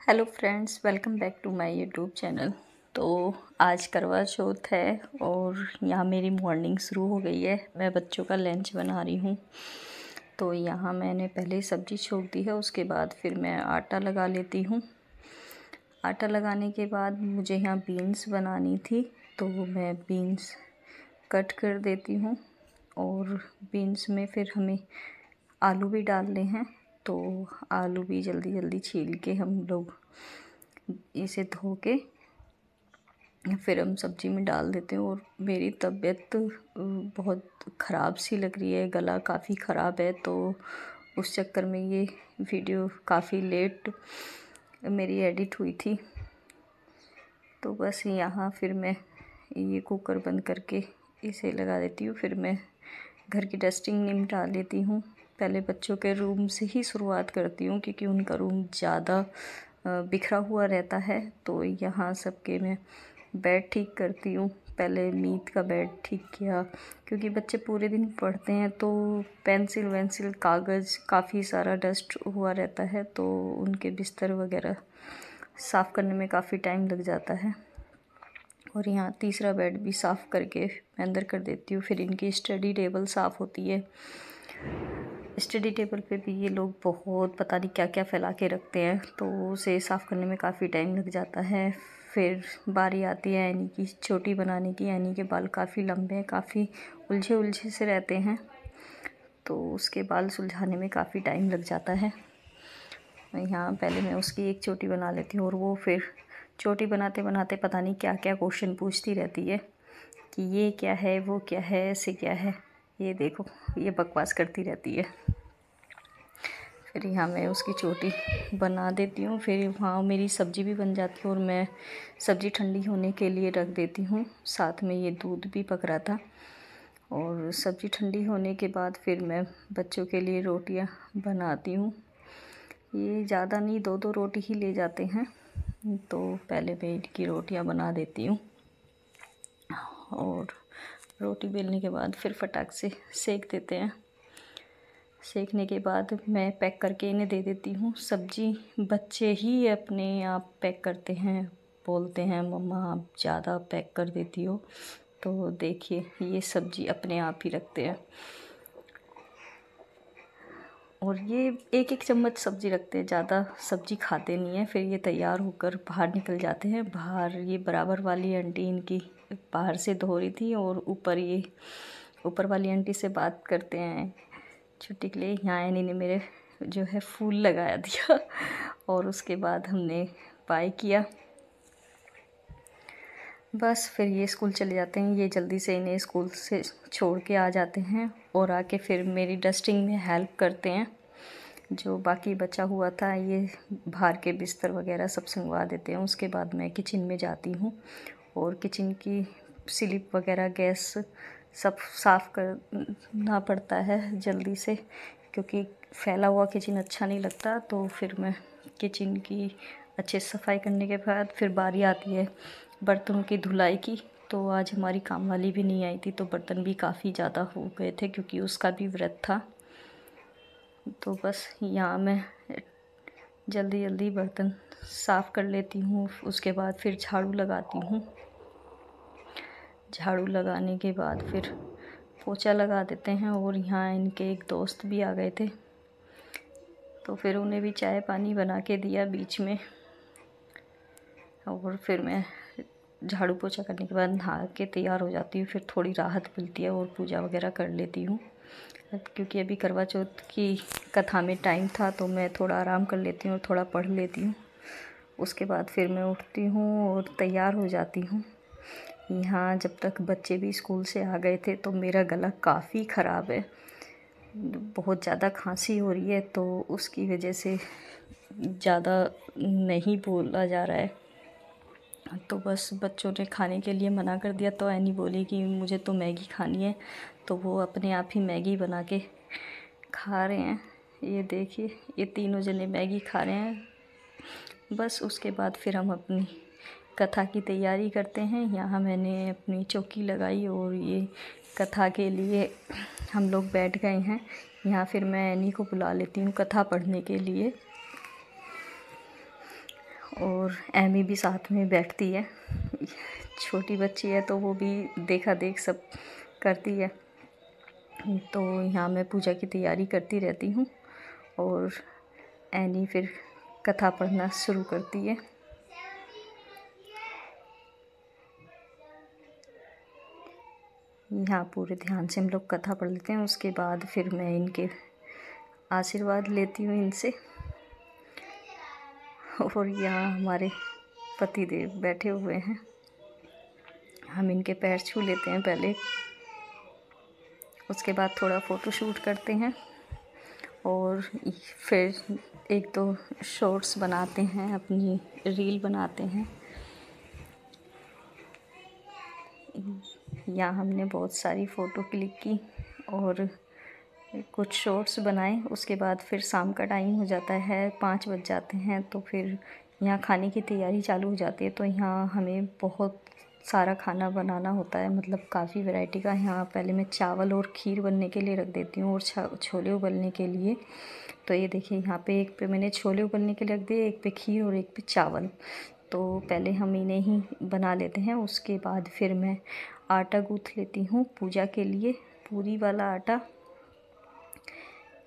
Hello friends, welcome back to my YouTube channel. तो आज करवा चौथ है और यहाँ मेरी मॉर्निंग शुरू हो गई है। मैं बच्चों का लंच बना रही हूँ। तो यहाँ मैंने पहले सब्ज़ी छोक दी है, उसके बाद फिर मैं आटा लगा लेती हूँ। आटा लगाने के बाद मुझे यहाँ बीन्स बनानी थी, तो मैं बीन्स कट कर देती हूँ। और बीन्स में फिर हमें आलू भी डालने हैं, तो आलू भी जल्दी जल्दी छील के हम लोग इसे धो के फिर हम सब्ज़ी में डाल देते हैं। और मेरी तबीयत बहुत ख़राब सी लग रही है, गला काफ़ी ख़राब है, तो उस चक्कर में ये वीडियो काफ़ी लेट मेरी एडिट हुई थी। तो बस यहाँ फिर मैं ये कुकर बंद करके इसे लगा देती हूँ। फिर मैं घर की डस्टिंग निपटा लेती हूँ। पहले बच्चों के रूम से ही शुरुआत करती हूँ, क्योंकि उनका रूम ज़्यादा बिखरा हुआ रहता है। तो यहाँ सबके मैं बेड ठीक करती हूँ। पहले मीत का बेड ठीक किया, क्योंकि बच्चे पूरे दिन पढ़ते हैं, तो पेंसिल वेंसिल कागज़ काफ़ी सारा डस्ट हुआ रहता है, तो उनके बिस्तर वगैरह साफ़ करने में काफ़ी टाइम लग जाता है। और यहाँ तीसरा बेड भी साफ़ करके मैं अंदर कर देती हूँ। फिर इनकी स्टडी टेबल साफ़ होती है। स्टडी टेबल पे भी ये लोग बहुत पता नहीं क्या क्या फैला के रखते हैं, तो उसे साफ़ करने में काफ़ी टाइम लग जाता है। फिर बारी आती है एनी की छोटी बनाने की। एनी के बाल काफ़ी लंबे हैं, काफ़ी उलझे उलझे से रहते हैं, तो उसके बाल सुलझाने में काफ़ी टाइम लग जाता है। यहाँ पहले मैं उसकी एक चोटी बना लेती हूँ, और वो फिर चोटी बनाते बनाते पता नहीं क्या क्या क्वेश्चन पूछती रहती है कि ये क्या है, वो क्या है, ऐसे क्या है, ये देखो, ये बकवास करती रहती है। फिर यहाँ मैं उसकी चोटी बना देती हूँ। फिर वहाँ मेरी सब्ज़ी भी बन जाती है, और मैं सब्ज़ी ठंडी होने के लिए रख देती हूँ। साथ में ये दूध भी पक रहा था। और सब्ज़ी ठंडी होने के बाद फिर मैं बच्चों के लिए रोटियाँ बनाती हूँ। ये ज़्यादा नहीं, 2-2 रोटी ही ले जाते हैं, तो पहले मैं इनकी रोटियाँ बना देती हूँ। और रोटी बेलने के बाद फिर फटाक से सेक देते हैं। सेकने के बाद मैं पैक करके इन्हें दे देती हूँ। सब्ज़ी बच्चे ही अपने आप पैक करते हैं, बोलते हैं मम्मा आप ज़्यादा पैक कर देती हो। तो देखिए, ये सब्ज़ी अपने आप ही रखते हैं, और ये एक एक चम्मच सब्ज़ी रखते हैं, ज़्यादा सब्ज़ी खाते नहीं हैं। फिर ये तैयार होकर बाहर निकल जाते हैं। बाहर ये बराबर वाली आंटी इनकी बाहर से धो रही थी, और ऊपर वाली आंटी से बात करते हैं छुट्टी के लिए। यहाँ एनी ने मेरे जो है फूल लगाया दिया, और उसके बाद हमने बाय किया। बस फिर ये स्कूल चले जाते हैं। ये जल्दी से इन्हें स्कूल से छोड़ के आ जाते हैं, और आके फिर मेरी डस्टिंग में हेल्प करते हैं। जो बाकी बचा हुआ था, ये बाहर के बिस्तर वगैरह सब संगवा देते हैं। उसके बाद मैं किचन में जाती हूँ, और किचन की स्लिप वगैरह गैस सब साफ़ करना पड़ता है जल्दी से, क्योंकि फैला हुआ किचन अच्छा नहीं लगता। तो फिर मैं किचन की अच्छे से सफाई करने के बाद फिर बारी आती है बर्तनों की धुलाई की। तो आज हमारी काम वाली भी नहीं आई थी, तो बर्तन भी काफ़ी ज़्यादा हो गए थे, क्योंकि उसका भी व्रत था। तो बस यहाँ मैं जल्दी जल्दी बर्तन साफ़ कर लेती हूँ। उसके बाद फिर झाड़ू लगाती हूँ। झाड़ू लगाने के बाद फिर पोछा लगा देते हैं। और यहाँ इनके एक दोस्त भी आ गए थे, तो फिर उन्हें भी चाय पानी बना के दिया बीच में। और फिर मैं झाड़ू पोछा करने के बाद नहा के तैयार हो जाती हूँ। फिर थोड़ी राहत मिलती है, और पूजा वगैरह कर लेती हूँ, क्योंकि अभी करवा चौथ की कथा में टाइम था, तो मैं थोड़ा आराम कर लेती हूँ और थोड़ा पढ़ लेती हूँ। उसके बाद फिर मैं उठती हूँ और तैयार हो जाती हूँ। यहाँ जब तक बच्चे भी स्कूल से आ गए थे, तो मेरा गला काफ़ी ख़राब है, बहुत ज़्यादा खांसी हो रही है, तो उसकी वजह से ज़्यादा नहीं बोला जा रहा है। तो बस बच्चों ने खाने के लिए मना कर दिया, तो एनी बोली कि मुझे तो मैगी खानी है, तो वो अपने आप ही मैगी बना के खा रहे हैं। ये देखिए, ये तीनों जने मैगी खा रहे हैं। बस उसके बाद फिर हम अपनी कथा की तैयारी करते हैं। यहाँ मैंने अपनी चौकी लगाई, और ये कथा के लिए हम लोग बैठ गए हैं। यहाँ फिर मैं एनी को बुला लेती हूँ कथा पढ़ने के लिए। और एमी भी साथ में बैठती है। छोटी बच्ची है तो वो भी देखा देख सब करती है। तो यहाँ मैं पूजा की तैयारी करती रहती हूँ और एनी फिर कथा पढ़ना शुरू करती है। यहाँ पूरे ध्यान से हम लोग कथा पढ़ लेते हैं। उसके बाद फिर मैं इनके आशीर्वाद लेती हूँ इनसे। और यहाँ हमारे पतिदेव बैठे हुए हैं। हम इनके पैर छू लेते हैं पहले, उसके बाद थोड़ा फ़ोटो शूट करते हैं और फिर एक दो शॉर्ट्स बनाते हैं, अपनी रील बनाते हैं। यहाँ हमने बहुत सारी फ़ोटो क्लिक की और कुछ शॉर्ट्स बनाए। उसके बाद फिर शाम का टाइम हो जाता है, 5 बज जाते हैं, तो फिर यहाँ खाने की तैयारी चालू हो जाती है। तो यहाँ हमें बहुत सारा खाना बनाना होता है, मतलब काफ़ी वैरायटी का। यहाँ पहले मैं चावल और खीर बनने के लिए रख देती हूँ और छोले उबलने के लिए। तो ये देखिए यहाँ पे एक पे मैंने छोले उबलने के लिए रख दिए, एक पे खीर और एक पे चावल। तो पहले हम इन्हें ही बना लेते हैं। उसके बाद फिर मैं आटा गूँथ लेती हूँ पूजा के लिए, पूरी वाला आटा।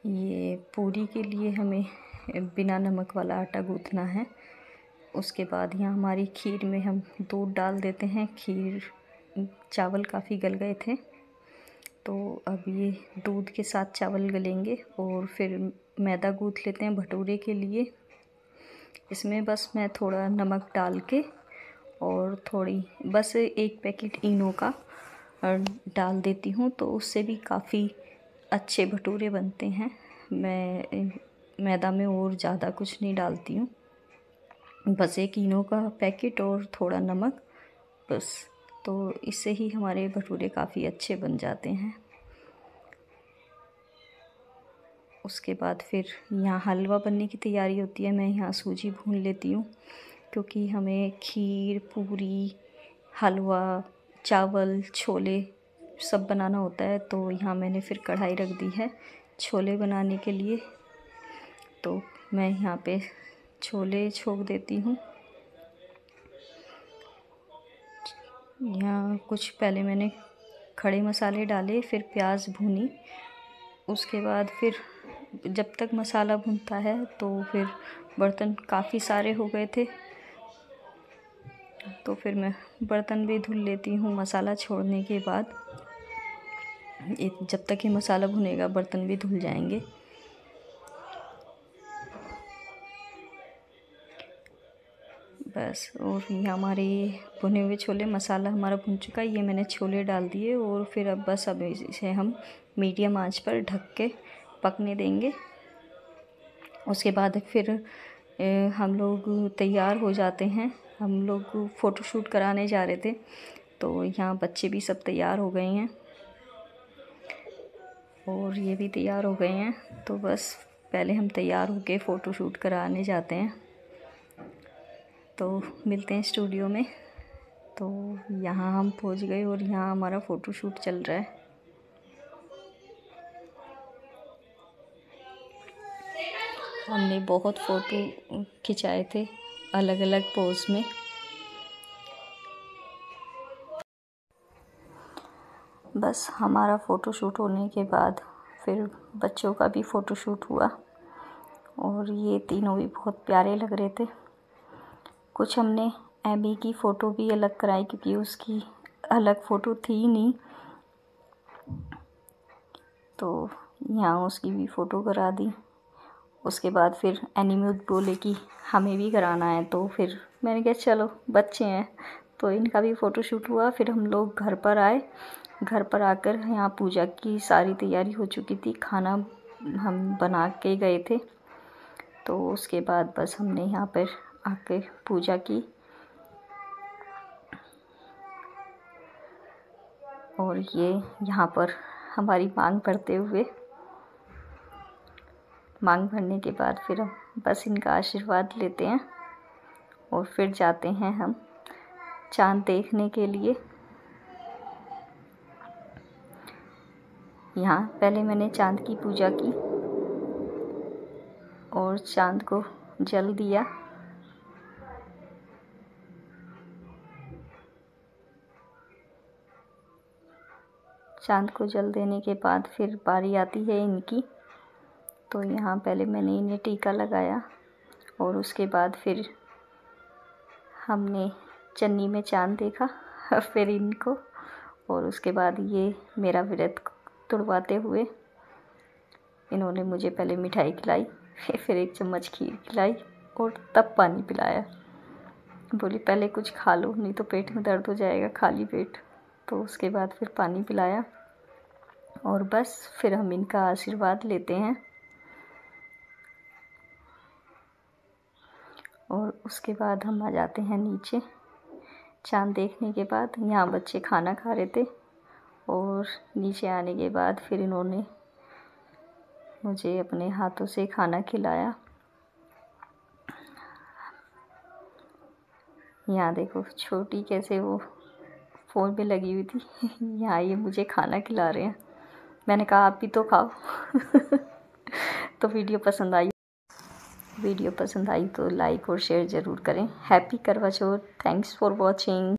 ये पूरी के लिए हमें बिना नमक वाला आटा गूँथना है। उसके बाद यहाँ हमारी खीर में हम दूध डाल देते हैं। चावल काफ़ी गल गए थे, तो अब ये दूध के साथ चावल गलेंगे। और फिर मैदा गूँथ लेते हैं भटूरे के लिए। इसमें बस मैं थोड़ा नमक डाल के और थोड़ी बस 1 पैकेट इनो का डाल देती हूँ, तो उससे भी काफ़ी अच्छे भटूरे बनते हैं। मैं मैदा में और ज़्यादा कुछ नहीं डालती हूँ, बस 1 इनो का पैकेट और थोड़ा नमक बस। तो इससे ही हमारे भटूरे काफ़ी अच्छे बन जाते हैं। उसके बाद फिर यहाँ हलवा बनने की तैयारी होती है। मैं यहाँ सूजी भून लेती हूँ, क्योंकि हमें खीर, पूरी, हलवा, चावल, छोले सब बनाना होता है। तो यहाँ मैंने फिर कढ़ाई रख दी है छोले बनाने के लिए। तो मैं यहाँ पे छोले छोक देती हूँ। यहाँ कुछ पहले मैंने खड़े मसाले डाले, फिर प्याज भूनी। उसके बाद फिर जब तक मसाला भुनता है तो फिर बर्तन काफ़ी सारे हो गए थे, तो फिर मैं बर्तन भी धुल लेती हूँ मसाला छोड़ने के बाद। जब तक ये मसाला भुनेगा बर्तन भी धुल जाएंगे। बस, और ये हमारे भुने हुए छोले, मसाला हमारा भुन चुका है। ये मैंने छोले डाल दिए और फिर अब बस अब इसे हम मीडियम आंच पर ढक के पकने देंगे। उसके बाद फिर हम लोग तैयार हो जाते हैं। हम लोग फ़ोटोशूट कराने जा रहे थे, तो यहाँ बच्चे भी सब तैयार हो गए हैं और ये भी तैयार हो गए हैं। तो बस पहले हम तैयार होके फ़ोटोशूट कराने जाते हैं। तो मिलते हैं स्टूडियो में। तो यहाँ हम पहुँच गए और यहाँ हमारा फ़ोटोशूट चल रहा है। हमने बहुत फ़ोटो खिंचाए थे अलग अलग पोज में। बस हमारा फ़ोटोशूट होने के बाद फिर बच्चों का भी फ़ोटोशूट हुआ और ये तीनों भी बहुत प्यारे लग रहे थे। कुछ हमने एमी की फ़ोटो भी अलग कराई, क्योंकि उसकी अलग फ़ोटो थी ही नहीं, तो यहाँ उसकी भी फ़ोटो करा दी। उसके बाद फिर एनिमे बोले कि हमें भी कराना है, तो फिर मैंने कहा चलो बच्चे हैं, तो इनका भी फ़ोटोशूट हुआ। फिर हम लोग घर पर आए। घर पर आकर यहाँ पूजा की सारी तैयारी हो चुकी थी, खाना हम बना के गए थे। तो उसके बाद बस हमने यहाँ पर आके पूजा की और ये यहाँ पर हमारी मांग भरने के बाद फिर हम बस इनका आशीर्वाद लेते हैं और फिर जाते हैं हम चाँद देखने के लिए। यहाँ पहले मैंने चाँद की पूजा की और चाँद को जल दिया। चाँद को जल देने के बाद फिर बारी आती है इनकी। तो यहाँ पहले मैंने इन्हें टीका लगाया और उसके बाद फिर हमने चन्नी में चाँद देखा फिर इनको, और उसके बाद ये मेरा व्रत तुड़वाते हुए इन्होंने मुझे पहले मिठाई खिलाई, फिर 1 चम्मच खीर खिलाई और तब पानी पिलाया। बोली पहले कुछ खा लो नहीं तो पेट में दर्द हो जाएगा खाली पेट। तो उसके बाद फिर पानी पिलाया और बस फिर हम इनका आशीर्वाद लेते हैं। और उसके बाद हम आ जाते हैं नीचे। चाँद देखने के बाद यहाँ बच्चे खाना खा रहे थे और नीचे आने के बाद फिर इन्होंने मुझे अपने हाथों से खाना खिलाया। यहाँ देखो छोटी कैसे वो फ़ोन पे लगी हुई थी यहाँ ये मुझे खाना खिला रहे हैं। मैंने कहा आप भी तो खाओ तो वीडियो पसंद आई तो लाइक और शेयर ज़रूर करें। हैप्पी करवा चौथ। Thanks for watching.